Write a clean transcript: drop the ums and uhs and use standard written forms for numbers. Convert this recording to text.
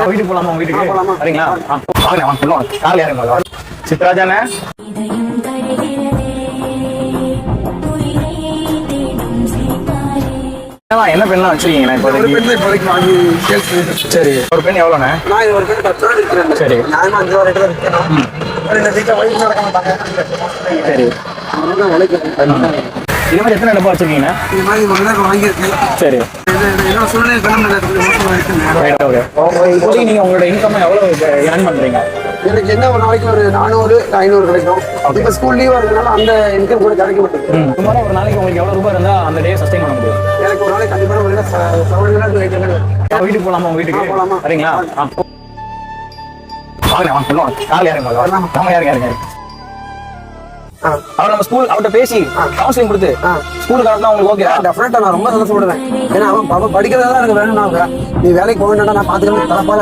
வீட்டுக்கு போலாமா? வீட்டுக்கு சரிங்களா? காலையில் யாருங்க சித்ராஜானே? என்ன பெண்ணா வச்சிருக்கீங்க? சரி, ஒரு பெண் எவ்வளோண்ணே? சரி சரி, இது மாதிரி எத்தனை டப்பா வச்சிருக்கீங்க? சரி, நீங்க உங்களோட இன்கம் எவ்வளவு ஏர்ன் பண்றீங்க? எனக்கு என்ன ஒரு நாளைக்கு ஒரு 400-500 கிடைக்கும். இப்ப ஸ்கூல் லீவ் வரதுனால அந்த இன்கம் கூட கிடைக்க மாட்டேங்குது. சுமாரா ஒரு நாளைக்கு உங்களுக்கு எவ்வளவு ரூபாய் இருந்தா அந்த டே சஸ்டெயின் பண்ண முடியும்? எனக்கு ஒரு நாளைக்கு கண்டிப்பா வீட்டுக்கு போலாமா? வீட்டுக்கு போலாமா? சரிங்களா? காலையில் யாருங்க? அவர் நம்ம ஸ்கூல் அவர்கிட்ட பேசி கவுன்சிலிங் கொடுத்து ஸ்கூலுக்கு அனுப்பினா உங்களுக்கு ஓகே? டெஃபினட்டா நான் ரொம்ப சந்தோஷப்படுவேன். ஏன்னா அவன் படிக்கிறதா எனக்கு வேணும்னா நீ வேலைக்கு போக வேண்டாம், நான் பாத்துக்கிறேன் தரப்பால